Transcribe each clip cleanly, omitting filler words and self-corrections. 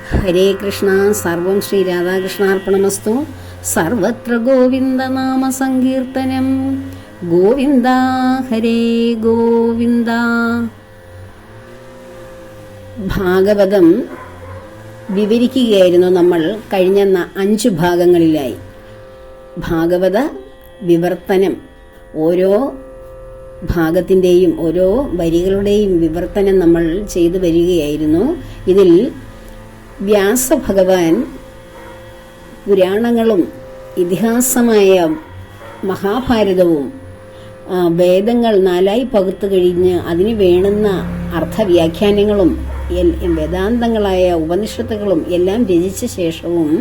ഹരേ കൃഷ്ണ. സർവം ശ്രീ രാധാകൃഷ്ണാർപ്പണമസ്തു. സർവത്ര ഗോവിന്ദ നാമ സങ്കീർത്തനം. ഗോവിന്ദ ഹരേ ഗോവിന്ദ. ഭാഗവതം വിവരിക്കുകയായിരുന്നു നമ്മൾ കഴിഞ്ഞ 5 ഭാഗങ്ങളിലായി. ഭാഗവത വിവർത്തനം, ഓരോ ഭാഗത്തിൻ്റെയും ഓരോ വരികളുടെയും വിവർത്തനം നമ്മൾ ചെയ്തു വരികയായിരുന്നു. ഇതിൽ വ്യാസഭഗവാൻ പുരാണങ്ങളും ഇതിഹാസമായ മഹാഭാരതവും വേദങ്ങൾ 4 പകുത്തു കഴിഞ്ഞ് അതിന് വേണ്ടുന്ന അർത്ഥവ്യാഖ്യാനങ്ങളും വേദാന്തങ്ങളായ ഉപനിഷത്തുകളും എല്ലാം രചിച്ച ശേഷവും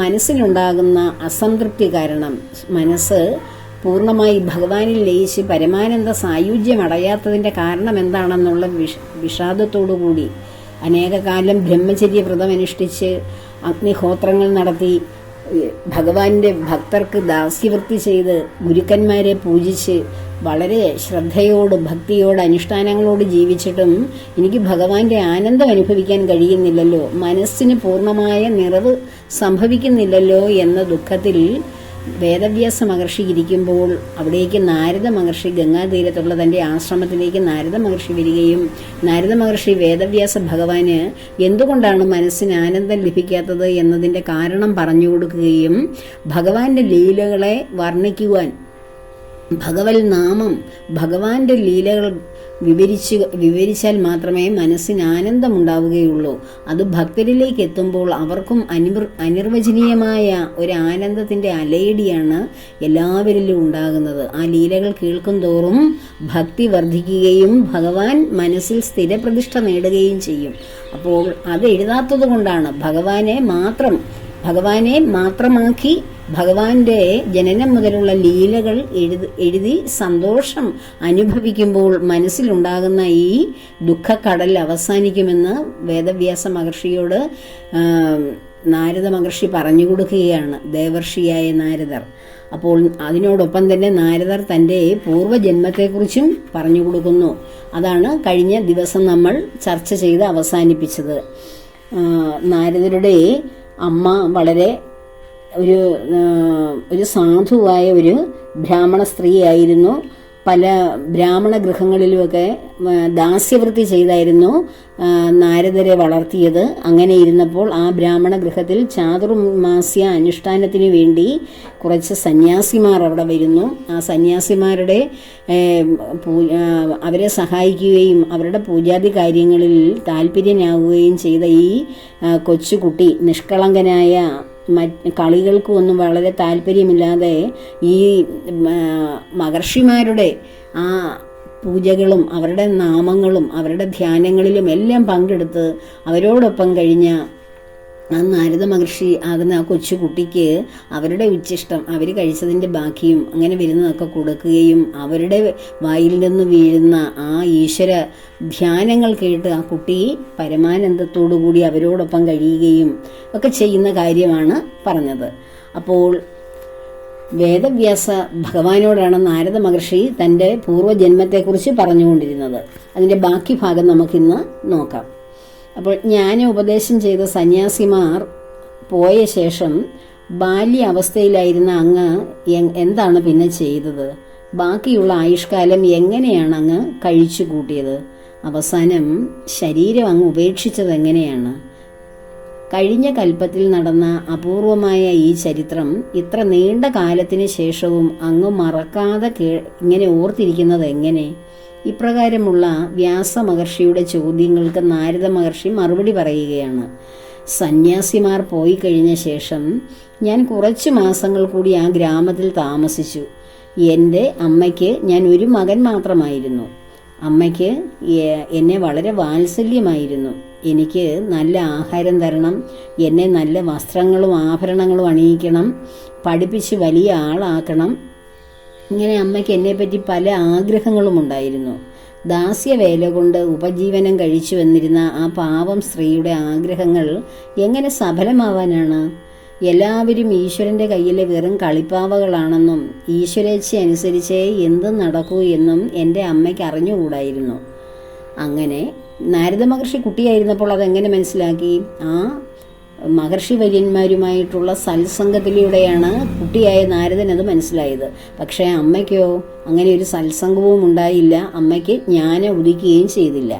മനസ്സിലുണ്ടാകുന്ന അസംതൃപ്തി കാരണം, മനസ്സ് പൂർണ്ണമായി ഭഗവാനിൽ ലയിച്ച് പരമാനന്ദ സായുജ്യം അടയാത്തതിൻ്റെ കാരണം എന്താണെന്നുള്ള വിഷാദത്തോടുകൂടി അനേകകാലം ബ്രഹ്മചര്യ വ്രതം അനുഷ്ഠിച്ച് അഗ്നിഹോത്രങ്ങൾ നടത്തി ഭഗവാന്റെ ഭക്തർക്ക് ദാസ്യവൃത്തി ചെയ്ത് ഗുരുക്കന്മാരെ പൂജിച്ച് വളരെ ശ്രദ്ധയോട് ഭക്തിയോട് അനുഷ്ഠാനങ്ങളോട് ജീവിച്ചിട്ടും എനിക്ക് ഭഗവാന്റെ ആനന്ദം അനുഭവിക്കാൻ കഴിയുന്നില്ലല്ലോ, മനസ്സിന് പൂർണ്ണമായ നിറവ് സംഭവിക്കുന്നില്ലല്ലോ എന്ന ദുഃഖത്തിൽ വേദവ്യാസ മഹർഷി ഇരിക്കുമ്പോൾ അവിടേക്ക് നാരദ മഹർഷി, ഗംഗാതീരത്തുള്ള തൻ്റെ ആശ്രമത്തിലേക്ക് നാരദ മഹർഷി വരികയും നാരദ മഹർഷി വേദവ്യാസ ഭഗവാന് എന്തുകൊണ്ടാണ് മനസ്സിന് ആനന്ദം ലഭിക്കാത്തത് എന്നതിൻ്റെ കാരണം പറഞ്ഞു കൊടുക്കുകയും ഭഗവാന്റെ ലീലകളെ വർണ്ണിക്കുവാൻ, ഭഗവത് നാമം, ഭഗവാന്റെ ലീലകൾ വിവരിച്ചാൽ മാത്രമേ മനസ്സിന് ആനന്ദമുണ്ടാവുകയുള്ളൂ. അത് ഭക്തരിലേക്ക് എത്തുമ്പോൾ അവർക്കും അനിർവചനീയമായ ഒരു ആനന്ദത്തിൻ്റെ അലയടിയാണ് എല്ലാവരിലും ഉണ്ടാകുന്നത്. ആ ലീലകൾ കേൾക്കും തോറും ഭക്തി വർദ്ധിക്കുകയും ഭഗവാൻ മനസ്സിൽ സ്ഥിരപ്രതിഷ്ഠ നേടുകയും ചെയ്യും. അപ്പോൾ അത് എഴുതാത്തത് കൊണ്ടാണ് ഭഗവാനെ മാത്രമാക്കി ഭഗവാന്റെ ജനനം മുതലുള്ള ലീലകൾ എഴുതി സന്തോഷം അനുഭവിക്കുമ്പോൾ മനസ്സിലുണ്ടാകുന്ന ഈ ദുഃഖക്കടൽ അവസാനിക്കുമെന്ന് വേദവ്യാസ മഹർഷിയോട് നാരദ മഹർഷി പറഞ്ഞു കൊടുക്കുകയാണ്, ദേവർഷിയായ നാരദർ. അപ്പോൾ അതിനോടൊപ്പം തന്നെ നാരദർ തൻ്റെ പൂർവ്വജന്മത്തെക്കുറിച്ചും പറഞ്ഞു കൊടുക്കുന്നു. അതാണ് കഴിഞ്ഞ ദിവസം നമ്മൾ ചർച്ച ചെയ്ത് അവസാനിപ്പിച്ചത്. നാരദരുടെ അമ്മ വളരെ ഒരു സാധുവായ ഒരു ബ്രാഹ്മണ സ്ത്രീയായിരുന്നു. പല ബ്രാഹ്മണ ഗൃഹങ്ങളിലുമൊക്കെ ദാസ്യവൃത്തി ചെയ്തായിരുന്നു നാരദരെ വളർത്തിയത്. അങ്ങനെ ഇരുന്നപ്പോൾ ആ ബ്രാഹ്മണ ഗൃഹത്തിൽ ചാതുർമാസ്യ അനുഷ്ഠാനത്തിന് വേണ്ടി കുറച്ച് സന്യാസിമാർ അവിടെ വരുന്നു. ആ സന്യാസിമാരുടെ അവരെ സഹായിക്കുകയും അവരുടെ പൂജാതി കാര്യങ്ങളിൽ താല്പര്യനാവുകയും ചെയ്ത ഈ കൊച്ചുകുട്ടി, നിഷ്കളങ്കനായ കളികൾക്കും ഒന്നും വളരെ താല്പര്യമില്ലാതെ ഈ മഹർഷിമാരുടെ ആ പൂജകളും അവരുടെ നാമങ്ങളും അവരുടെ ധ്യാനങ്ങളിലും എല്ലാം പങ്കെടുത്ത് അവരോടൊപ്പം കഴിഞ്ഞ ആ നാരദ മഹർഷി ആകുന്ന ആ കൊച്ചുകുട്ടിക്ക് അവരുടെ ഉച്ഛിഷ്ടം, അവർ കഴിച്ചതിൻ്റെ ബാക്കിയും അങ്ങനെ വരുന്നതൊക്കെ കൊടുക്കുകയും അവരുടെ വായിൽ നിന്ന് വീഴുന്ന ആ ഈശ്വര ധ്യാനങ്ങൾ കേട്ട് ആ കുട്ടി പരമാനന്ദത്തോടുകൂടി അവരോടൊപ്പം കഴിയുകയും ഒക്കെ ചെയ്യുന്ന കാര്യമാണ് പറഞ്ഞത്. അപ്പോൾ വേദവ്യാസ ഭഗവാനോടാണ് നാരദ മഹർഷി തൻ്റെ പൂർവ്വജന്മത്തെക്കുറിച്ച് പറഞ്ഞുകൊണ്ടിരുന്നത്. അതിൻ്റെ ബാക്കി ഭാഗം നമുക്കിന്ന് നോക്കാം. അപ്പോൾ ഉപദേശം ചെയ്ത സന്യാസിമാർ പോയ ശേഷം ബാല്യ അവസ്ഥയിലായിരുന്ന അങ്ങ് എന്താണ് പിന്നെ ചെയ്തത്? ബാക്കിയുള്ള ആയുഷ്കാലം എങ്ങനെയാണ് അങ്ങ് കഴിച്ചു കൂട്ടിയത്? അവസാനം ശരീരം അങ്ങ് ഉപേക്ഷിച്ചത് എങ്ങനെയാണ്? കഴിഞ്ഞ കൽപ്പത്തിൽ നടന്ന അപൂർവമായ ഈ ചരിത്രം ഇത്ര നീണ്ട കാലത്തിന് ശേഷവും അങ്ങ് മറക്കാതെ ഇങ്ങനെ ഓർത്തിരിക്കുന്നത് എങ്ങനെ? ഇപ്രകാരമുള്ള വ്യാസ മഹർഷിയുടെ ചോദ്യങ്ങൾക്ക് നാരദ മഹർഷി മറുപടി പറയുകയാണ്. സന്യാസിമാർ പോയി കഴിഞ്ഞ ശേഷം ഞാൻ കുറച്ച് മാസങ്ങൾ കൂടി ആ ഗ്രാമത്തിൽ താമസിച്ചു. എൻ്റെ അമ്മയ്ക്ക് ഞാൻ ഒരു മകൻ മാത്രമായിരുന്നു. അമ്മയ്ക്ക് എന്നെ വളരെ വാത്സല്യമായിരുന്നു. എനിക്ക് നല്ല ആഹാരം തരണം, എന്നെ നല്ല വസ്ത്രങ്ങളും ആഭരണങ്ങളും അണിയിക്കണം, പഠിപ്പിച്ച് വലിയ ആളാക്കണം. ഇങ്ങനെ അമ്മയ്ക്ക് എന്നെപ്പറ്റി പല ആഗ്രഹങ്ങളും ഉണ്ടായിരുന്നു. ദാസ്യവേല കൊണ്ട് ഉപജീവനം കഴിച്ചു വന്നിരുന്ന ആ പാവം സ്ത്രീയുടെ ആഗ്രഹങ്ങൾ എങ്ങനെ സഫലമാവാനാണ്? എല്ലാവരും ഈശ്വരൻ്റെ കയ്യിലെ വെറും കളിപ്പാവകളാണെന്നും ഈശ്വരേച്ഛ അനുസരിച്ചേ എന്തും നടക്കൂ എന്നും എൻ്റെ അമ്മയ്ക്ക് അറിഞ്ഞുകൂടായിരുന്നു. അങ്ങനെ നാരദ മഹർഷി കുട്ടിയായിരുന്നപ്പോൾ അതെങ്ങനെ മനസ്സിലാക്കി? ആ മഹർഷി വര്യന്മാരുമായിട്ടുള്ള സത്സംഗത്തിലൂടെയാണ് കുട്ടിയായ നാരദൻ അത് മനസ്സിലായത്. പക്ഷേ അമ്മയ്ക്കോ അങ്ങനെ ഒരു സത്സംഗവും ഉണ്ടായില്ല, അമ്മയ്ക്ക് ജ്ഞാനം ഉദിക്കുകയും ചെയ്തില്ല.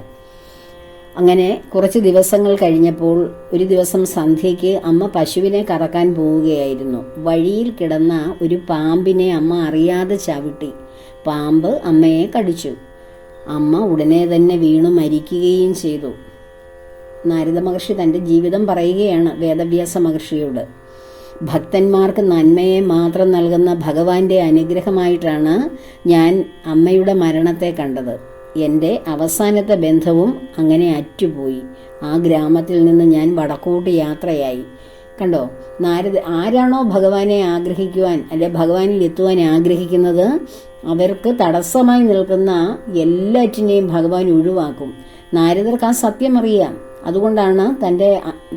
അങ്ങനെ കുറച്ച് ദിവസങ്ങൾ കഴിഞ്ഞപ്പോൾ ഒരു ദിവസം സന്ധ്യയ്ക്ക് അമ്മ പശുവിനെ കറക്കാൻ പോവുകയായിരുന്നു. വഴിയിൽ കിടന്ന ഒരു പാമ്പിനെ അമ്മ അറിയാതെ ചവിട്ടി. പാമ്പ് അമ്മയെ കടിച്ചു. അമ്മ ഉടനെ തന്നെ വീണു മരിക്കുകയും ചെയ്തു. നാരദ മഹർഷി തൻ്റെ ജീവിതം പറയുകയാണ് വേദവ്യാസ മഹർഷിയോട്. ഭക്തന്മാർക്ക് നന്മയെ മാത്രം നൽകുന്ന ഭഗവാന്റെ അനുഗ്രഹമായിട്ടാണ് ഞാൻ അമ്മയുടെ മരണത്തെ കണ്ടത്. എൻ്റെ അവസാനത്തെ ബന്ധവും അങ്ങനെ അറ്റുപോയി. ആ ഗ്രാമത്തിൽ നിന്ന് ഞാൻ വടക്കോട്ട് യാത്രയായി. കണ്ടോ, ആരാണോ ഭഗവാനെ ആഗ്രഹിക്കുവാൻ അല്ലെ ഭഗവാനിൽ എത്തുവാൻ ആഗ്രഹിക്കുന്നത്, അവർക്ക് തടസ്സമായി നിൽക്കുന്ന എല്ലാറ്റിനെയും ഭഗവാൻ ഒഴിവാക്കും. നാരദർക്ക് ആ സത്യം അറിയാം. അതുകൊണ്ടാണ്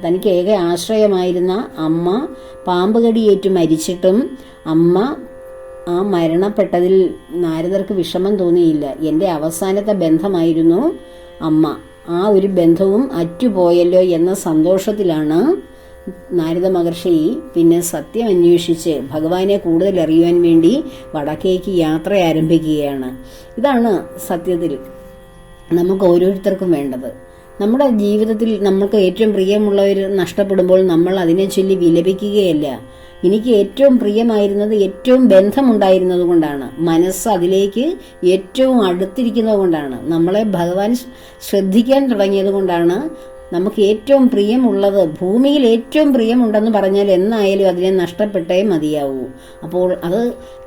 തനിക്ക് ഏക ആശ്രയമായിരുന്ന അമ്മ പാമ്പ് കടിയേറ്റു മരിച്ചിട്ടും അമ്മ ആ മരണപ്പെട്ടതിൽ നാരദർക്ക് വിഷമം തോന്നിയില്ല. എൻ്റെ അവസാനത്തെ ബന്ധമായിരുന്നു അമ്മ, ആ ഒരു ബന്ധവും അറ്റുപോയല്ലോ എന്ന സന്തോഷത്തിലാണ് നാരദ മഹർഷി പിന്നെ സത്യം അന്വേഷിച്ച് ഭഗവാനെ കൂടുതൽ അറിയുവാൻ വേണ്ടി വടക്കേക്ക് യാത്ര ആരംഭിക്കുകയാണ്. ഇതാണ് സത്യത്തിൽ നമുക്ക് ഓരോരുത്തർക്കും വേണ്ടത്. നമ്മുടെ ജീവിതത്തിൽ നമുക്ക് ഏറ്റവും പ്രിയമുള്ളവർ നഷ്ടപ്പെടുമ്പോൾ നമ്മൾ അതിനെ ചൊല്ലി വിലപിക്കുകയല്ല. എനിക്ക് ഏറ്റവും പ്രിയമായിരുന്നത്, ഏറ്റവും ബന്ധമുണ്ടായിരുന്നത് കൊണ്ടാണ്, മനസ്സ് അതിലേക്ക് ഏറ്റവും അടുത്തിരിക്കുന്നത് കൊണ്ടാണ്, നമ്മളെ ഭഗവാൻ ശ്രദ്ധിക്കാൻ തുടങ്ങിയത് കൊണ്ടാണ് നമുക്ക് ഏറ്റവും പ്രിയമുള്ളത്, ഭൂമിയിൽ ഏറ്റവും പ്രിയമുണ്ടെന്ന് പറഞ്ഞാൽ എന്നായാലും അതിനെ നഷ്ടപ്പെട്ടേ മതിയാവൂ. അപ്പോൾ അത്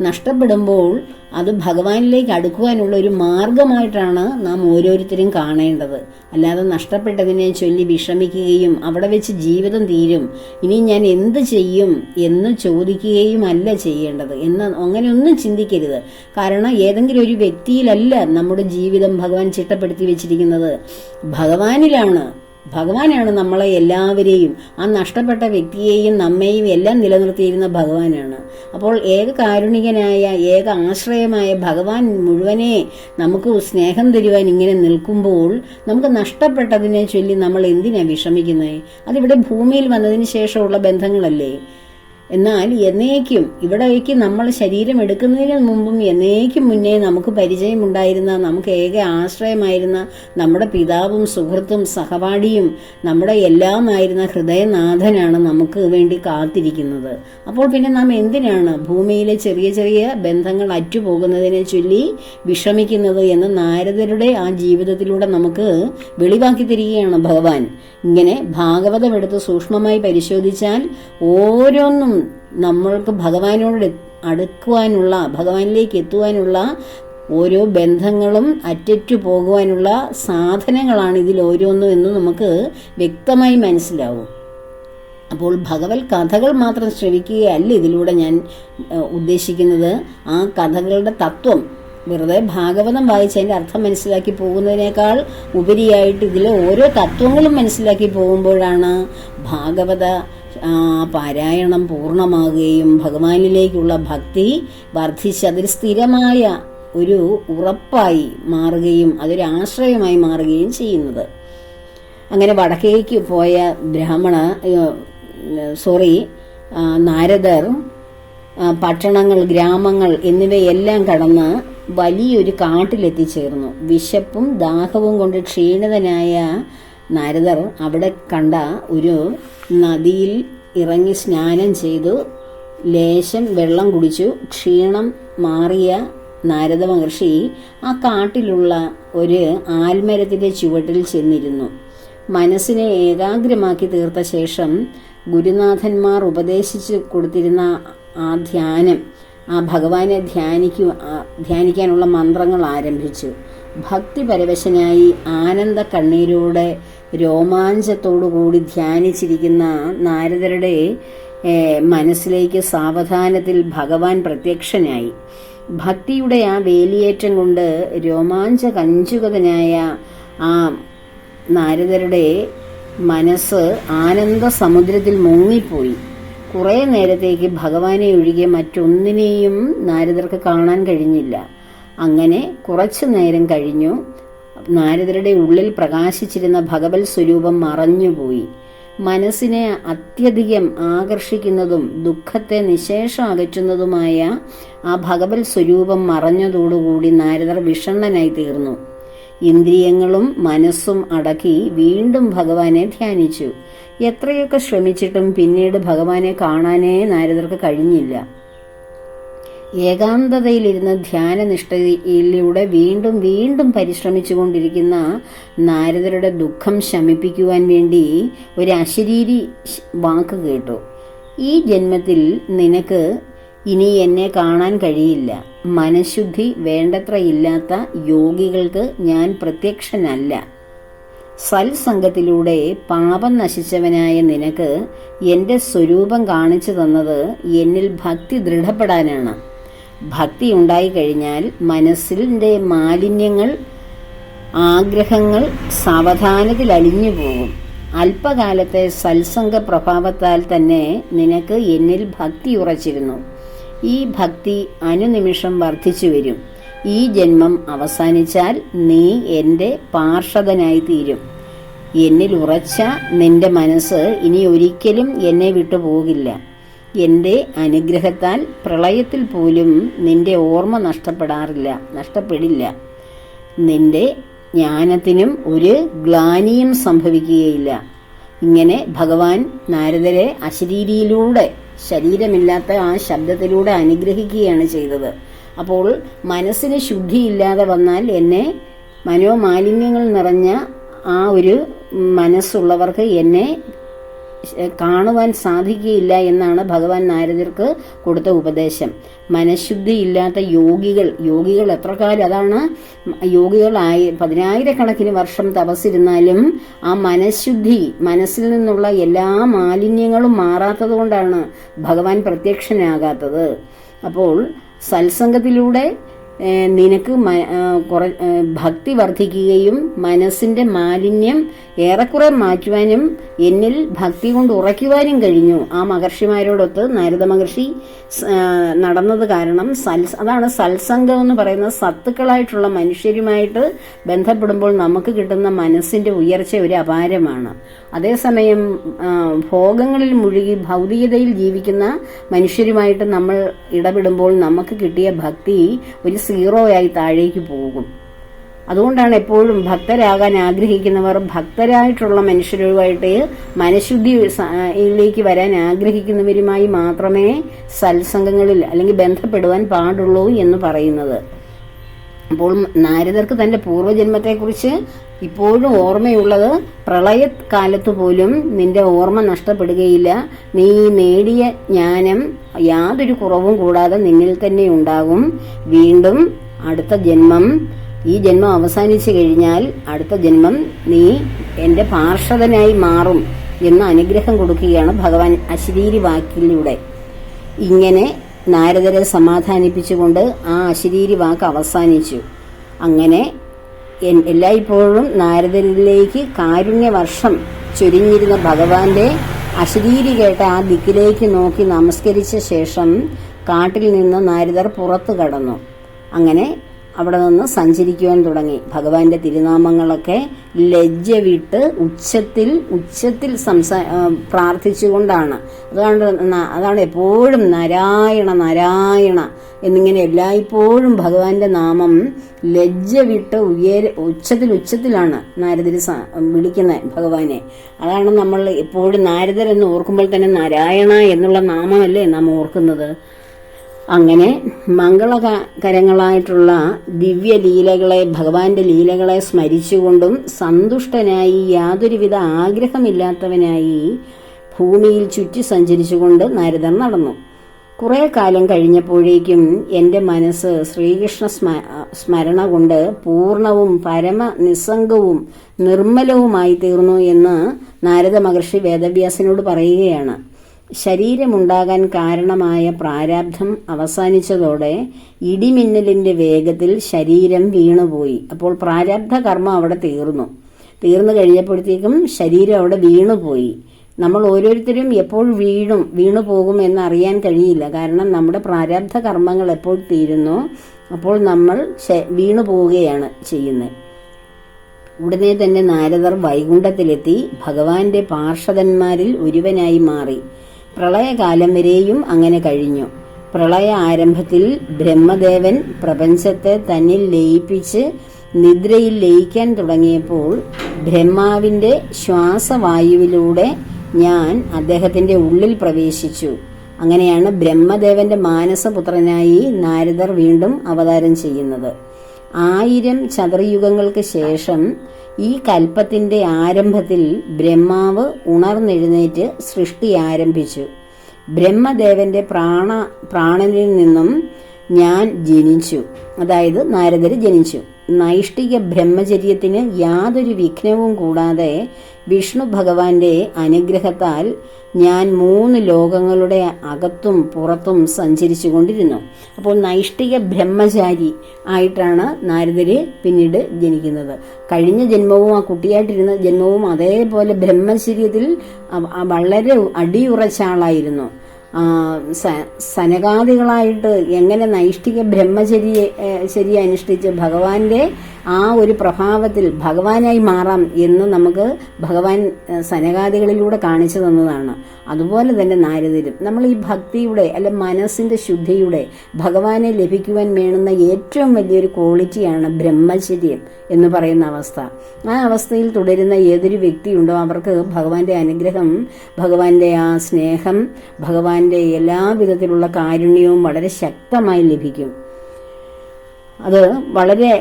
നഷ്ടപ്പെടുമ്പോൾ അത് ഭഗവാനിലേക്ക് അടുക്കുവാനുള്ള ഒരു മാർഗമായിട്ടാണ് നാം ഓരോരുത്തരും കാണേണ്ടത്. അല്ലാതെ നഷ്ടപ്പെട്ടതിനെ ചൊല്ലി വിഷമിക്കുകയും അവിടെ വെച്ച് ജീവിതം തീരും, ഇനി ഞാൻ എന്ത് ചെയ്യും എന്ന് ചോദിക്കുകയും അല്ല ചെയ്യേണ്ടത്. അങ്ങനെയൊന്നും ചിന്തിക്കരുത്. കാരണം ഏതെങ്കിലും ഒരു വ്യക്തിയിലല്ല നമ്മുടെ ജീവിതം ഭഗവാൻ ചിട്ടപ്പെടുത്തി വെച്ചിരിക്കുന്നത്, ഭഗവാനാണ് നമ്മളെ എല്ലാവരെയും, ആ നഷ്ടപ്പെട്ട വ്യക്തിയെയും നമ്മെയും എല്ലാം നിലനിർത്തിയിരുന്ന ഭഗവാനാണ്. അപ്പോൾ ഏക കാരുണികനായ ഏക ആശ്രയമായ ഭഗവാൻ മുഴുവനെ നമുക്ക് സ്നേഹം തരുവാൻ ഇങ്ങനെ നിൽക്കുമ്പോൾ നമുക്ക് നഷ്ടപ്പെട്ടതിനെ ചൊല്ലി നമ്മൾ എന്തിനാ വിഷമിക്കുന്നത്? അതിവിടെ ഭൂമിയിൽ വന്നതിന് ശേഷമുള്ള ബന്ധങ്ങളല്ലേ. എന്നാൽ എന്നേക്കും ഇവിടേക്ക് നമ്മൾ ശരീരം എടുക്കുന്നതിന് മുമ്പും എന്നേക്കും മുന്നേ നമുക്ക് പരിചയമുണ്ടായിരുന്ന, നമുക്ക് ഏക ആശ്രയമായിരുന്ന നമ്മുടെ പിതാവും സുഹൃത്തും സഹപാഠിയും നമ്മുടെ എല്ലാമായിരുന്ന ഹൃദയനാഥനാണ് നമുക്ക് വേണ്ടി കാത്തിരിക്കുന്നത്. അപ്പോൾ പിന്നെ നാം എന്തിനാണ് ഭൂമിയിലെ ചെറിയ ചെറിയ ബന്ധങ്ങൾ അറ്റുപോകുന്നതിനെ ചൊല്ലി വിഷമിക്കുന്നത് എന്ന് നാരദരുടെ ആ ജീവിതത്തിലൂടെ നമുക്ക് വെളിവാക്കി തരികയാണ് ഭഗവാൻ. ഇങ്ങനെ ഭാഗവതം എടുത്ത് സൂക്ഷ്മമായി പരിശോധിച്ചാൽ ഓരോന്നും നമ്മൾക്ക് ഭഗവാനോട് അടുക്കുവാനുള്ള, ഭഗവാനിലേക്ക് എത്തുവാനുള്ള ഓരോ ബന്ധങ്ങളും അറ്ററ്റു പോകുവാനുള്ള സാധനങ്ങളാണ് ഇതിൽ ഓരോന്നും എന്ന് നമുക്ക് വ്യക്തമായി മനസ്സിലാവും. അപ്പോൾ ഭഗവത് കഥകൾ മാത്രം ശ്രവിക്കുകയല്ല ഇതിലൂടെ ഞാൻ ഉദ്ദേശിക്കുന്നത്. ആ കഥകളുടെ തത്വം വെറുതെ ഭാഗവതം വായിച്ച് അതിൻ്റെ അർത്ഥം മനസ്സിലാക്കി പോകുന്നതിനേക്കാൾ ഉപരിയായിട്ട് ഇതിലെ ഓരോ തത്വങ്ങളും മനസ്സിലാക്കി പോകുമ്പോഴാണ് ഭാഗവത പാരായണം പൂർണ്ണമാകുകയും ഭഗവാനിലേക്കുള്ള ഭക്തി വർദ്ധിച്ച് അതൊരു സ്ഥിരമായ ഒരു ഉറപ്പായി മാറുകയും അതൊരു ആശ്രയമായി മാറുകയും ചെയ്യുന്നത്. അങ്ങനെ വടക്കേക്ക് പോയ നാരദർ പട്ടണങ്ങൾ, ഗ്രാമങ്ങൾ എന്നിവയെല്ലാം കടന്ന് വലിയൊരു കാട്ടിലെത്തിച്ചേർന്നു. വിശപ്പും ദാഹവും കൊണ്ട് ക്ഷീണിതനായ നാരദർ അവിടെ കണ്ട ഒരു നദിയിൽ ഇറങ്ങി സ്നാനം ചെയ്തു ലേശം വെള്ളം കുടിച്ചു. ക്ഷീണം മാറിയ നാരദ മഹർഷി ആ കാട്ടിലുള്ള ഒരു ആൽമരത്തിൻ്റെ ചുവട്ടിൽ ചെന്നിരുന്നു. മനസ്സിനെ ഏകാഗ്രമാക്കി തീർത്ത ശേഷം ഗുരുനാഥന്മാർ ഉപദേശിച്ചു കൊടുത്തിരുന്ന ആ ധ്യാനം, ആ ഭഗവാനെ ധ്യാനിക്കാനുള്ള മന്ത്രങ്ങൾ ആരംഭിച്ചു. ഭക്തിപരവശനായി ആനന്ദ കണ്ണീരോടെ രോമാഞ്ചത്തോടുകൂടി ധ്യാനിച്ചിരിക്കുന്ന നാരദരുടെ മനസ്സിലേക്ക് സാവധാനത്തിൽ ഭഗവാൻ പ്രത്യക്ഷനായി. ഭക്തിയുടെ ആ വേലിയേറ്റം കൊണ്ട് രോമാഞ്ചകഞ്ചുകതനായ ആ നാരദരുടെ മനസ്സ് ആനന്ദ സമുദ്രത്തിൽ മുങ്ങിപ്പോയി. കുറേ നേരത്തേക്ക് ഭഗവാനെ ഒഴികെ മറ്റൊന്നിനെയും നാരദർക്ക് കാണാൻ കഴിഞ്ഞില്ല. അങ്ങനെ കുറച്ചു നേരം കഴിഞ്ഞു. നാരദരുടെ ഉള്ളിൽ പ്രകാശിച്ചിരുന്ന ഭഗവത് സ്വരൂപം മറഞ്ഞുപോയി. മനസ്സിനെ അത്യധികം ആകർഷിക്കുന്നതും ദുഃഖത്തെ നിശേഷം അകറ്റുന്നതുമായ ആ ഭഗവത് സ്വരൂപം മറഞ്ഞതോടുകൂടി നാരദർ വിഷണ്ണനായി തീർന്നു. ഇന്ദ്രിയങ്ങളും മനസ്സും അടക്കി വീണ്ടും ഭഗവാനെ ധ്യാനിച്ചു. എത്രയൊക്കെ ശ്രമിച്ചിട്ടും പിന്നീട് ഭഗവാനെ കാണാനേ നാരദർക്ക് കഴിഞ്ഞില്ല. ഏകാന്തതയിലിരുന്ന ധ്യാനനിഷ്ഠയിലൂടെ വീണ്ടും വീണ്ടും പരിശ്രമിച്ചുകൊണ്ടിരിക്കുന്ന നാരദരുടെ ദുഃഖം ശമിപ്പിക്കുവാൻ വേണ്ടി ഒരു അശരീരി വാക്ക് കേട്ടു. ഈ ജന്മത്തിൽ നിനക്ക് ഇനി എന്നെ കാണാൻ കഴിയില്ല. മനഃശുദ്ധി വേണ്ടത്ര ഇല്ലാത്ത യോഗികൾക്ക് ഞാൻ പ്രത്യക്ഷനല്ല. സൽസംഗത്തിലൂടെ പാപം നശിച്ചവനായ നിനക്ക് എന്റെ സ്വരൂപം കാണിച്ചു തന്നത് എന്നിൽ ഭക്തി ദൃഢപ്പെടാനാണ്. ഭക്തി ഉണ്ടായിക്കഴിഞ്ഞാൽ മനസ്സിന്റെ മാലിന്യങ്ങൾ, ആഗ്രഹങ്ങൾ സാവധാനത്തിൽ അലിഞ്ഞു പോകും. അല്പകാലത്തെ സത്സംഗ പ്രഭാവത്താൽ തന്നെ നിനക്ക് എന്നിൽ ഭക്തി ഉറച്ചിരുന്നു. ഈ ഭക്തി അനുനിമിഷം വർദ്ധിച്ചു വരും. ഈ ജന്മം അവസാനിച്ചാൽ നീ എന്റെ പാർഷദനായി തീരും. എന്നിൽ ഉറച്ച നിന്റെ മനസ്സ് ഇനി ഒരിക്കലും എന്നെ വിട്ടു പോകില്ല. എന്റെ അനുഗ്രഹത്താൽ പ്രളയത്തിൽ പോലും നിന്റെ ഓർമ്മ നഷ്ടപ്പെടില്ല. നിന്റെ ജ്ഞാനത്തിനും ഒരു ഗ്ലാനിയും സംഭവിക്കുകയില്ല. ഇങ്ങനെ ഭഗവാൻ നാരദരെ അശരീരിയിലൂടെ, ശരീരമില്ലാത്ത ആ ശബ്ദത്തിലൂടെ അനുഗ്രഹിക്കുകയാണ് ചെയ്തത്. അപ്പോൾ മനസ്സിന് ശുദ്ധിയില്ലാതെ വന്നാൽ എന്നെ, മനോമാലിന്യങ്ങൾ നിറഞ്ഞ ആ ഒരു മനസ്സുള്ളവർക്ക് എന്നെ കാണുവാൻ സാധിക്കുകയില്ല എന്നാണ് ഭഗവാൻ നാരദർക്ക് കൊടുത്ത ഉപദേശം. മനഃശുദ്ധിയില്ലാത്ത യോഗികൾ എത്ര കാലം, അതാണ് യോഗികളായി 10,000-കണക്കിന് വർഷം തപസ്സിരുന്നാലും ആ മനസ്സിൽ നിന്നുള്ള എല്ലാ മാലിന്യങ്ങളും മാറാത്തത് കൊണ്ടാണ് ഭഗവാൻ പ്രത്യക്ഷനാകാത്തത്. അപ്പോൾ സത്സംഗത്തിലൂടെ നിനക്ക് ഭക്തി വർദ്ധിക്കുകയും മനസ്സിന്റെ മാലിന്യം ഏറെക്കുറെ മാറ്റുവാനും എന്നിൽ ഭക്തി കൊണ്ട് ഉറയ്ക്കുവാനും കഴിഞ്ഞു. ആ മഹർഷിമാരോടൊത്ത് നാരദ മഹർഷി നടന്നത് കാരണം അതാണ് സത്സംഗം എന്ന് പറയുന്നത്. സത്തുക്കളായിട്ടുള്ള മനുഷ്യരുമായിട്ട് ബന്ധപ്പെടുമ്പോൾ നമുക്ക് കിട്ടുന്ന മനസ്സിന്റെ ഉയർച്ച ഒരു അപാരമാണ്. അതേസമയം ഭോഗങ്ങളിൽ മുഴുകി ഭൗതികതയിൽ ജീവിക്കുന്ന മനുഷ്യരുമായിട്ട് നമ്മൾ ഇടപെടുമ്പോൾ നമുക്ക് കിട്ടിയ ഭക്തി ഒരു സീറോയായി താഴേക്ക് പോകും. അതുകൊണ്ടാണ് എപ്പോഴും ഭക്തരാകാൻ ആഗ്രഹിക്കുന്നവർ ഭക്തരായിട്ടുള്ള മനുഷ്യരുമായിട്ട് മനഃശുദ്ധിയിലേക്ക് വരാൻ ആഗ്രഹിക്കുന്നവരുമായി മാത്രമേ സത്സംഗങ്ങളിൽ അല്ലെങ്കിൽ ബന്ധപ്പെടുവാൻ പാടുള്ളൂ എന്ന് പറയുന്നത്. അപ്പോൾ നാരദർക്ക് തന്റെ പൂർവ്വജന്മത്തെക്കുറിച്ച് ഇപ്പോഴും ഓർമ്മയുള്ളത് പ്രളയകാലത്ത് പോലും നിന്റെ ഓർമ്മ നഷ്ടപ്പെടുകയില്ല. നീ നേടിയ ജ്ഞാനം യാതൊരു കുറവും കൂടാതെ നിന്നിൽ തന്നെ ഉണ്ടാകും. വീണ്ടും അടുത്ത ജന്മം, ഈ ജന്മം അവസാനിച്ചു കഴിഞ്ഞാൽ അടുത്ത ജന്മം നീ എന്റെ പാർഷദനായി മാറും എന്ന് അനുഗ്രഹം കൊടുക്കുകയാണ് ഭഗവാൻ അശരീരി വാക്കിലൂടെ. ഇങ്ങനെ നാരദരെ സമാധാനിപ്പിച്ചുകൊണ്ട് ആ അശരീരി വാക്ക് അവസാനിച്ചു. അങ്ങനെ എല്ലായ്പ്പോഴും നാരദരിലേക്ക് കാരുണ്യവർഷം ചൊരിഞ്ഞിരുന്ന ഭഗവാന്റെ അശരീരി കേട്ട ആ ദിക്കിലേക്ക് നോക്കി നമസ്കരിച്ച ശേഷം കാട്ടിൽ നിന്ന് നാരദർ പുറത്തു കടന്നു. അങ്ങനെ അവിടെ നിന്ന് സഞ്ചരിക്കുവാൻ തുടങ്ങി. ഭഗവാന്റെ തിരുനാമങ്ങളൊക്കെ ലജ്ജ വിട്ട് ഉച്ചത്തിൽ പ്രാർത്ഥിച്ചുകൊണ്ടാണ്. അതാണ് എപ്പോഴും നാരായണ നാരായണ എന്നിങ്ങനെ എല്ലായ്പ്പോഴും ഭഗവാന്റെ നാമം ലജ്ജ വിട്ട് ഉച്ചത്തിലാണ് നാരദര് വിളിക്കുന്നത് ഭഗവാനെ. അതാണ് നമ്മൾ എപ്പോഴും നാരദരെന്ന് ഓർക്കുമ്പോൾ തന്നെ നാരായണ എന്നുള്ള നാമമല്ലേ നാം ഓർക്കുന്നത്. അങ്ങനെ മംഗളകരങ്ങളായിട്ടുള്ള ദിവ്യലീലകളെ, ഭഗവാന്റെ ലീലകളെ സ്മരിച്ചുകൊണ്ടും സന്തുഷ്ടനായി യാതൊരുവിധ ആഗ്രഹമില്ലാത്തവനായി ഭൂമിയിൽ ചുറ്റി സഞ്ചരിച്ചുകൊണ്ട് നാരദർ നടന്നു. കുറെ കാലം കഴിഞ്ഞപ്പോഴേക്കും എൻ്റെ മനസ്സ് ശ്രീകൃഷ്ണ സ്മരണ കൊണ്ട് പൂർണ്ണവും പരമ നിസ്സംഗവും നിർമ്മലവുമായി തീർന്നു എന്ന് നാരദ മഹർഷി വേദവ്യാസനോട് പറയുകയാണ്. ശരീരമുണ്ടാകാൻ കാരണമായ പ്രാരാബ്ധം അവസാനിച്ചതോടെ ഇടിമിന്നലിന്റെ വേഗത്തിൽ ശരീരം വീണുപോയി. അപ്പോൾ പ്രാരാബ്ധ കർമ്മം അവിടെ തീർന്നു കഴിഞ്ഞപ്പോഴത്തേക്കും ശരീരം അവിടെ വീണുപോയി. നമ്മൾ ഓരോരുത്തരും എപ്പോൾ വീണു പോകും എന്നറിയാൻ കഴിയില്ല. കാരണം നമ്മുടെ പ്രാരാബ്ധ കർമ്മങ്ങൾ എപ്പോൾ തീരുന്നോ അപ്പോൾ നമ്മൾ വീണു പോവുകയാണ് ചെയ്യുന്നത്. ഉടനെ തന്നെ നാരദർ വൈകുണ്ഠത്തിലെത്തി ഭഗവാന്റെ പാർഷദന്മാരിൽ ഒരുവനായി മാറി. പ്രളയകാലം വരെയും അങ്ങനെ കഴിഞ്ഞു. പ്രളയ ആരംഭത്തിൽ ബ്രഹ്മദേവൻ പ്രപഞ്ചത്തെ തന്നിൽ ലയിപ്പിച്ച് നിദ്രയിൽ ലയിക്കാൻ തുടങ്ങിയപ്പോൾ ബ്രഹ്മാവിന്റെ ശ്വാസവായുവിലൂടെ ഞാൻ അദ്ദേഹത്തിന്റെ ഉള്ളിൽ പ്രവേശിച്ചു. അങ്ങനെയാണ് ബ്രഹ്മദേവന്റെ മാനസപുത്രനായി നാരദർ വീണ്ടും അവതാരം ചെയ്യുന്നത്. 1000 ചതുർയുഗങ്ങൾക്ക് ശേഷം ഈ കൽപ്പത്തിന്റെ ആരംഭത്തിൽ ബ്രഹ്മാവ് ഉണർന്നെഴുന്നേറ്റ് സൃഷ്ടി ആരംഭിച്ചു. ബ്രഹ്മദേവന്റെ പ്രാണനിൽ നിന്നും ഞാൻ ജനിച്ചു, അതായത് നാരദര് ജനിച്ചു. നൈഷ്ഠിക ബ്രഹ്മചര്യത്തിന് യാതൊരു വിഘ്നവും കൂടാതെ വിഷ്ണു ഭഗവാന്റെ അനുഗ്രഹത്താൽ ഞാൻ 3 ലോകങ്ങളുടെ അകത്തും പുറത്തും സഞ്ചരിച്ചു കൊണ്ടിരുന്നു. അപ്പോൾ നൈഷ്ഠിക ബ്രഹ്മചാരി ആയിട്ടാണ് നാരദര് പിന്നീട് ജനിക്കുന്നത്. കഴിഞ്ഞ ജന്മവും ആ കുട്ടിയായിട്ടിരുന്ന ജന്മവും അതേപോലെ ബ്രഹ്മചര്യത്തിൽ വളരെ അടിയുറച്ച ആളായിരുന്നു. സനകാദികളായിട്ട് എങ്ങനെ നൈഷ്ഠിക ബ്രഹ്മചര്യ അനുഷ്ഠിച്ച് ഭഗവാന്റെ ആ ഒരു പ്രഭാവത്തിൽ ഭഗവാനായി മാറാം എന്ന് നമുക്ക് ഭഗവാൻ സനകാദികളിലൂടെ കാണിച്ചു തന്നതാണ്. അതുപോലെ തന്നെ നാരദരും നമ്മൾ ഈ ഭക്തിയുടെ അല്ലെ മനസ്സിന്റെ ശുദ്ധിയുടെ ഭഗവാനെ ലഭിക്കുവാൻ വേണ്ടുന്ന ഏറ്റവും വലിയൊരു ക്വാളിറ്റിയാണ് ബ്രഹ്മചര്യം എന്ന് പറയുന്ന അവസ്ഥ. ആ അവസ്ഥയിൽ തുടരുന്ന ഏതൊരു വ്യക്തിയുണ്ടോ അവർക്ക് ഭഗവാന്റെ അനുഗ്രഹം, ഭഗവാന്റെ ആ സ്നേഹം, ഭഗവാന്റെ എല്ലാവിധത്തിലുള്ള കാരുണ്യവും വളരെ ശക്തമായി ലഭിക്കും. അത് വളരെ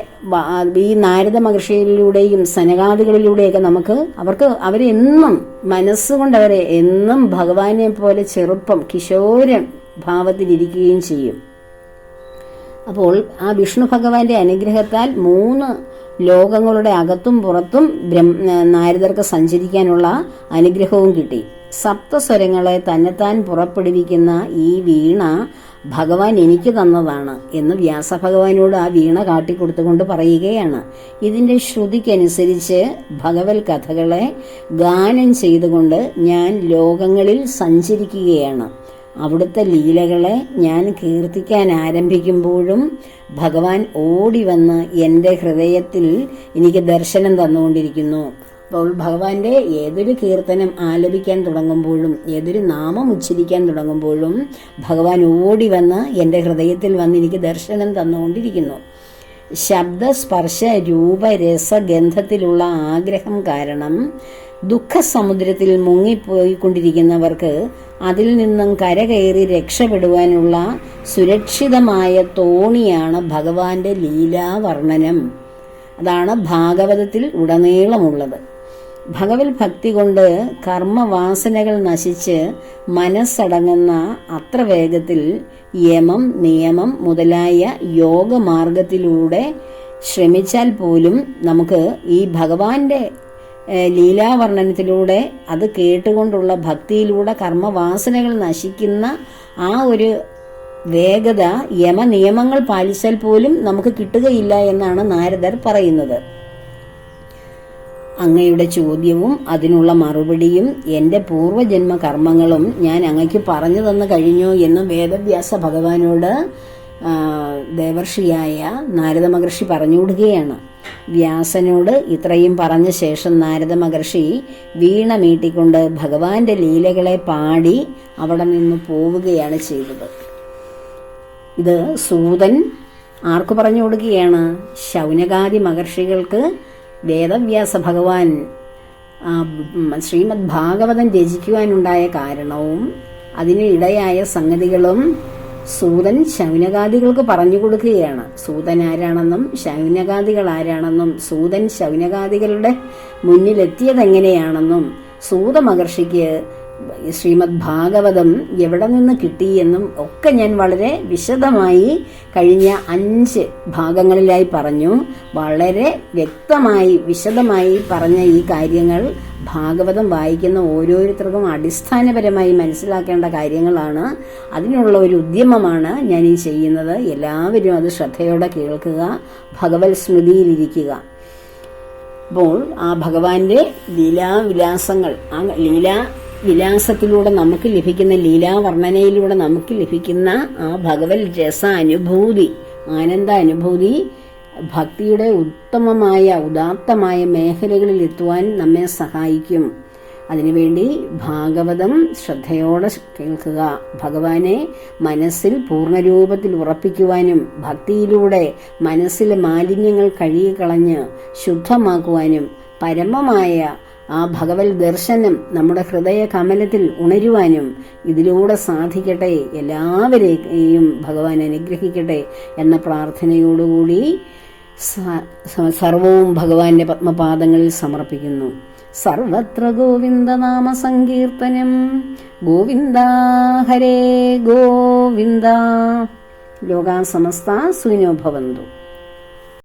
ഈ നാരദ മഹർഷിയിലൂടെയും സനകാദികളിലൂടെയൊക്കെ അവരെന്നും മനസ്സുകൊണ്ട് അവരെ എന്നും ഭഗവാനെ പോലെ ചെറുപ്പം കിശോര ഭാവത്തിലിരിക്കുകയും ചെയ്യും. അപ്പോൾ ആ വിഷ്ണു ഭഗവാന്റെ അനുഗ്രഹത്താൽ 3 ലോകങ്ങളുടെ അകത്തും പുറത്തും നാരദർക്ക് സഞ്ചരിക്കാനുള്ള അനുഗ്രഹവും കിട്ടി. സപ്തസ്വരങ്ങളെ തന്നെത്താൻ പുറപ്പെടുവിക്കുന്ന ഈ വീണ ഭഗവാൻ എനിക്ക് തന്നതാണ് എന്ന് വ്യാസഭഗവാനോട് ആ വീണ കാട്ടിക്കൊടുത്തുകൊണ്ട് പറയുകയാണ്. ഇതിന്റെ ശ്രുതിക്കനുസരിച്ച് ഭഗവത് കഥകളെ ഗാനം ചെയ്തുകൊണ്ട് ഞാൻ ലോകങ്ങളിൽ സഞ്ചരിക്കുകയാണ്. അവിടുത്തെ ലീലകളെ ഞാൻ കീർത്തിക്കാൻ ആരംഭിക്കുമ്പോഴും ഭഗവാൻ ഓടി വന്ന് എൻ്റെ ഹൃദയത്തിൽ എനിക്ക് ദർശനം തന്നുകൊണ്ടിരിക്കുന്നു. അപ്പോൾ ഭഗവാന്റെ ഏതൊരു കീർത്തനം ആലപിക്കാൻ തുടങ്ങുമ്പോഴും ഏതൊരു നാമം ഉച്ചരിക്കാൻ തുടങ്ങുമ്പോഴും ഭഗവാൻ ഓടി വന്ന് എൻ്റെ ഹൃദയത്തിൽ വന്ന് എനിക്ക് ദർശനം തന്നുകൊണ്ടിരിക്കുന്നു. ശബ്ദ സ്പർശ രൂപ രസ ഗന്ധത്തിലുള്ള ആഗ്രഹം കാരണം ദുഃഖസമുദ്രത്തിൽ മുങ്ങിപ്പോയിക്കൊണ്ടിരിക്കുന്നവർക്ക് അതിൽ നിന്നും കരകയറി രക്ഷപ്പെടുവാനുള്ള സുരക്ഷിതമായ തോണിയാണ് ഭഗവാന്റെ ലീലാവർണ്ണനം. അതാണ് ഭാഗവതത്തിൽ ഉടനീളമുള്ളത്. ഭഗവത് ഭക്തി കൊണ്ട് കർമ്മവാസനകൾ നശിച്ച് മനസ്സടങ്ങുന്ന അത്ര വേഗത്തിൽ യമം നിയമം മുതലായ യോഗമാർഗത്തിലൂടെ ശ്രമിച്ചാൽ പോലും നമുക്ക് ഈ ഭഗവാന്റെ ലീലാവർണ്ണനത്തിലൂടെ അത് കേട്ടുകൊണ്ടുള്ള ഭക്തിയിലൂടെ കർമ്മവാസനകൾ നശിക്കുന്ന ആ ഒരു വേഗത യമനിയമങ്ങൾ പാലിച്ചാൽ പോലും നമുക്ക് കിട്ടുകയില്ല എന്നാണ് നാരദർ പറയുന്നത്. അങ്ങയുടെ ചോദ്യവും അതിനുള്ള മറുപടിയും എൻ്റെ പൂർവ്വജന്മ കർമ്മങ്ങളും ഞാൻ അങ്ങയ്ക്ക് പറഞ്ഞു തന്നു കഴിഞ്ഞു എന്ന് വേദവ്യാസ ഭഗവാനോട് ദേവർഷിയായ നാരദ മഹർഷി പറഞ്ഞു കൊടുക്കുകയാണ്. വ്യാസനോട് ഇത്രയും പറഞ്ഞ ശേഷം നാരദ മഹർഷി വീണ മീട്ടിക്കൊണ്ട് ഭഗവാന്റെ ലീലകളെ പാടി അവിടെ നിന്ന് പോവുകയാണ് ചെയ്തത്. ഇത് സൂതൻ ആർക്ക് പറഞ്ഞു കൊടുക്കുകയാണ്? ശൗനകാദി മഹർഷികൾക്ക് വേദവ്യാസ ഭഗവാൻ ശ്രീമദ് ഭാഗവതം രചിക്കുവാനുണ്ടായ കാരണവും അതിന് ഇടയായ സംഗതികളും സൂതൻ ശൗനകാദികൾക്ക് പറഞ്ഞു കൊടുക്കുകയാണ്. സൂതൻ ആരാണെന്നും ശൗനകാദികൾ ആരാണെന്നും സൂതൻ ശൗനകാദികളുടെ മുന്നിലെത്തിയതെങ്ങനെയാണെന്നും സൂത മഹർഷിക്ക് ശ്രീമദ് ഭാഗവതം എവിടെ നിന്ന് കിട്ടിയെന്നും ഒക്കെ ഞാൻ വളരെ വിശദമായി കഴിഞ്ഞ 5 ഭാഗങ്ങളിലായി പറഞ്ഞു. വളരെ വ്യക്തമായി വിശദമായി പറഞ്ഞ ഈ കാര്യങ്ങൾ ഭാഗവതം വായിക്കുന്ന ഓരോരുത്തർക്കും അടിസ്ഥാനപരമായി മനസ്സിലാക്കേണ്ട കാര്യങ്ങളാണ്. അതിനുള്ള ഒരു ഉദ്യമമാണ് ഞാൻ ഈ ചെയ്യുന്നത്. എല്ലാവരും അത് ശ്രദ്ധയോടെ കേൾക്കുക, ഭഗവത് സ്മൃതിയിലിരിക്കുക. അപ്പോൾ ആ ഭഗവാന്റെ ലീലാവിലാസങ്ങൾ, ആ വിലാസത്തിലൂടെ നമുക്ക് ലഭിക്കുന്ന ലീലാവർണ്ണനയിലൂടെ നമുക്ക് ലഭിക്കുന്ന ആ ഭഗവത് രസ അനുഭൂതി, ആനന്ദ അനുഭൂതി ഭക്തിയുടെ ഉദാത്തമായ മേഖലകളിൽ എത്തുവാൻ നമ്മെ സഹായിക്കും. അതിനുവേണ്ടി ഭാഗവതം ശ്രദ്ധയോടെ കേൾക്കുക. ഭഗവാനെ മനസ്സിൽ പൂർണ്ണരൂപത്തിൽ ഉറപ്പിക്കുവാനും ഭക്തിയിലൂടെ മനസ്സിലെ മാലിന്യങ്ങൾ കഴുകിക്കളഞ്ഞ് ശുദ്ധമാക്കുവാനും പരമമായ ആ ഭഗവത് ദർശനം നമ്മുടെ ഹൃദയ കമലത്തിൽ ഉണരുവാനും ഇതിലൂടെ സാധിക്കട്ടെ. എല്ലാവരെയും ഭഗവാൻ അനുഗ്രഹിക്കട്ടെ എന്ന പ്രാർത്ഥനയോടുകൂടി സർവവും ഭഗവാന്റെ പത്മപാദങ്ങളിൽ സമർപ്പിക്കുന്നു. സർവത്ര ഗോവിന്ദനാമ സങ്കീർത്തനം. ഗോവിന്ദ ഹരേ ഗോവിന്ദ. ലോകാ സമസ്ത സുഖിനോ ഭവന്തു.